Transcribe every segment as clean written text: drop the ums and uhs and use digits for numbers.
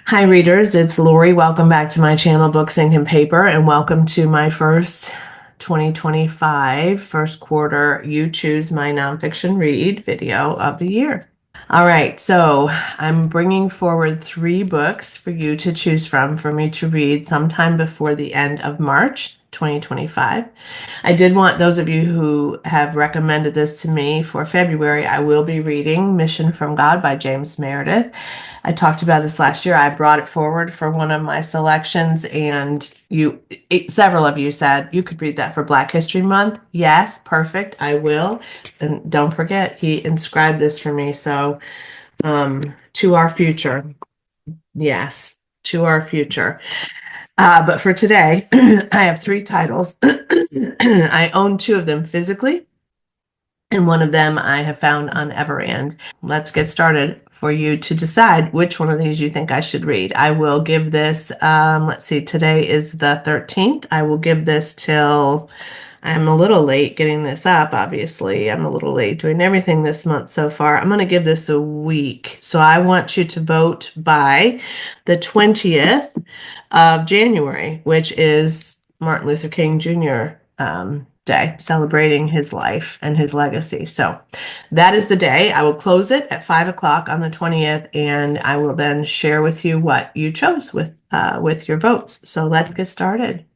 Hi, readers. It's Lori. Welcome back to my channel, Books, Ink, and Paper, and welcome to my first 2025 first quarter You Choose My Nonfiction Read video of the year. All right, so I'm bringing forward 3 books for you to choose from for me to read sometime before the end of March 2025. I did want those of you who have recommended this to me for February. I will be reading Mission from God by James Meredith. I talked about this last year. I brought it forward for one of my selections, and several of you said you could read that for Black History Month. Yes, perfect. I will. And don't forget, he inscribed this for me. So, to our future. Yes, to our future. But for today, I have 3 titles. I own 2 of them physically, and one of them I have found on Everand. Let's get started for you to decide which one of these you think I should read. I will give this, let's see, today is the 13th. I will give this till, I'm a little late getting this up, obviously. I'm a little late doing everything this month so far. I'm going to give this a week. So I want you to vote by the 20th of January, which is Martin Luther King Jr. Day, celebrating his life and his legacy. So that is the day. I will close it at 5 o'clock on the 20th, and I will then share with you what you chose with your votes. So let's get started.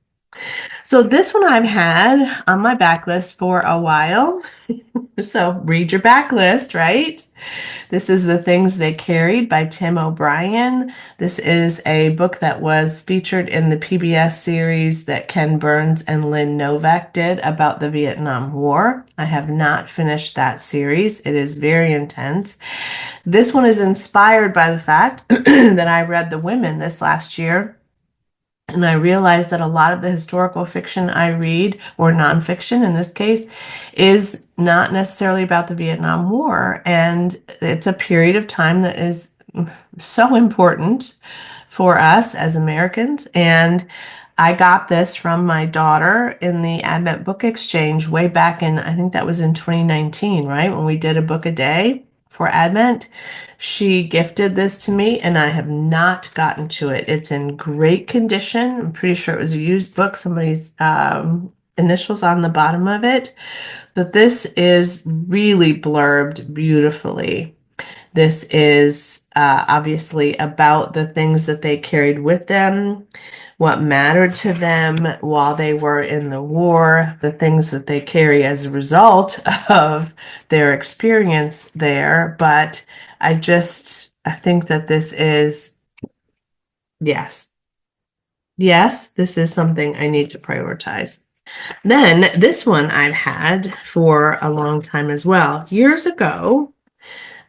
So this one I've had on my backlist for a while. So read your backlist, right? This is The Things They Carried by Tim O'Brien. This is a book that was featured in the PBS series that Ken Burns and Lynn Novak did about the Vietnam War. I have not finished that series. It is very intense. This one is inspired by the fact that I read The Women this last year. And I realized that a lot of the historical fiction I read, or nonfiction in this case, is not necessarily about the Vietnam War. And it's a period of time that is so important for us as Americans. And I got this from my daughter in the Advent Book Exchange way back in, I think that was in 2019, right? When we did a book a day for Advent. She gifted this to me, and I have not gotten to it. It's in great condition. I'm pretty sure it was a used book, somebody's initials on the bottom of it. But this is really blurbed beautifully. This is obviously about the things that they carried with them, what mattered to them while they were in the war, the things that they carry as a result of their experience there. But I think that this is, yes, this is something I need to prioritize. Then this one I've had for a long time as well. Years ago,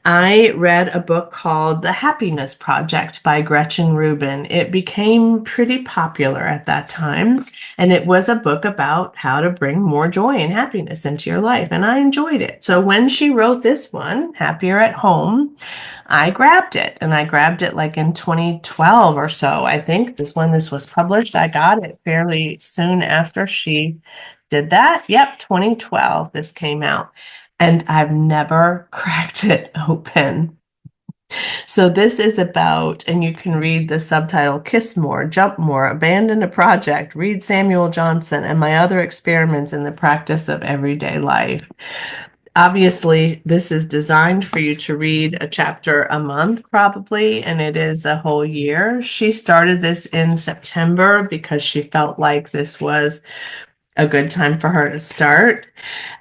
I read a book called The Happiness Project by Gretchen Rubin. It became pretty popular at that time, and it was a book about how to bring more joy and happiness into your life, and I enjoyed it. So when she wrote this one, Happier at Home, I grabbed it, and I grabbed it like in 2012 or so. I think when this was published. I got it fairly soon after she did that. Yep, 2012, this came out. And I've never cracked it open. So this is about, and you can read the subtitle, Kiss More, Jump More, Abandon a Project, Read Samuel Johnson, and My Other Experiments in the Practice of Everyday Life. Obviously, this is designed for you to read a chapter a month, probably, and it is a whole year. She started this in September because she felt like this was a good time for her to start.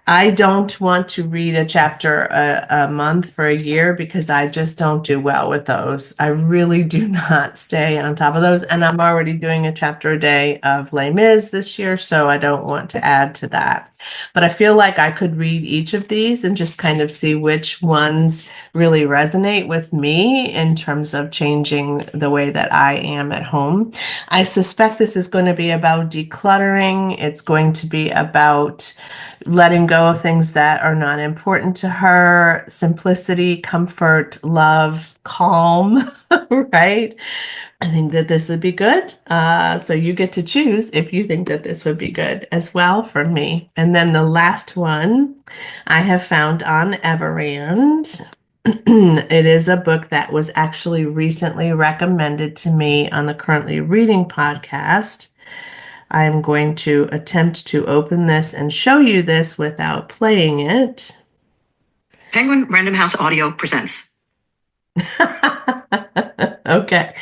I don't want to read a chapter a month for a year because I just don't do well with those. I really do not stay on top of those. And I'm already doing a chapter a day of Les Mis this year, so I don't want to add to that. But I feel like I could read each of these and just kind of see which ones really resonate with me in terms of changing the way that I am at home. I suspect this is going to be about decluttering. It's going to be about letting go of things that are not important to her, simplicity, comfort, love, calm, right? I think that this would be good. So you get to choose if you think that this would be good as well for me. And then the last one I have found on Everand. It is a book that was actually recently recommended to me on the Currently Reading podcast. I'm going to attempt to open this and show you this without playing it. Penguin Random House Audio presents. Okay.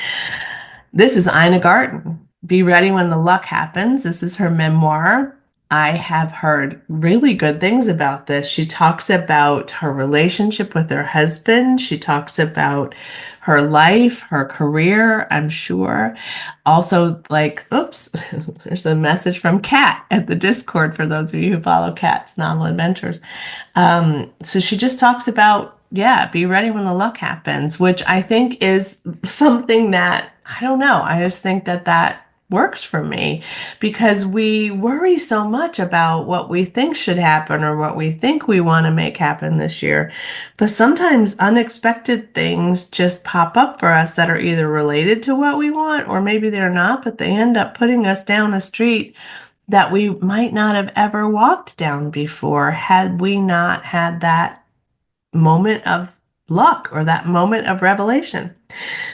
This is Ina Garten. Be Ready When the Luck Happens. This is her memoir. I have heard really good things about this. She talks about her relationship with her husband. She talks about her life, her career, I'm sure. Also, like, oops, there's a message from Kat at the Discord for those of you who follow Kat's Novel Adventures. So she just talks about, yeah, be ready when the luck happens, which I think is something that, I don't know, I just think that works for me because we worry so much about what we think should happen or what we think we want to make happen this year. But sometimes unexpected things just pop up for us that are either related to what we want or maybe they're not, but they end up putting us down a street that we might not have ever walked down before had we not had that moment of luck or that moment of revelation.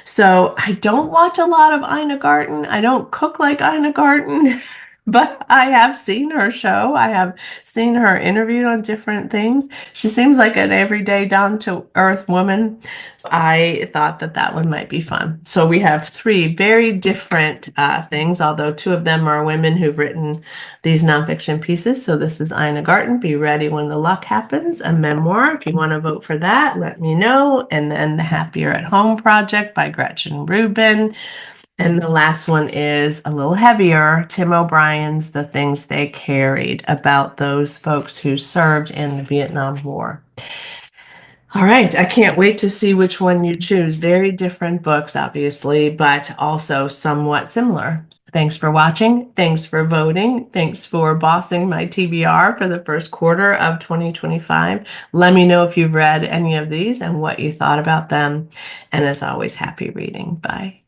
So I don't watch a lot of Ina Garten. I don't cook like Ina Garten, but I have seen her show. I have seen her interviewed on different things. She seems like an everyday down to earth woman. So I thought that one might be fun. So we have three very different things, although two of them are women who've written these nonfiction pieces. So this is Ina Garten, Be Ready When the Luck Happens, a memoir. If you want to vote for that, let me know. And then The Happier at Home Project by Gretchen Rubin. And the last one is a little heavier, Tim O'Brien's The Things They Carried, about those folks who served in the Vietnam War. All right, I can't wait to see which one you choose. Very different books, obviously, but also somewhat similar. Thanks for watching. Thanks for voting. Thanks for bossing my TBR for the first quarter of 2025. Let me know if you've read any of these and what you thought about them. And as always, happy reading. Bye.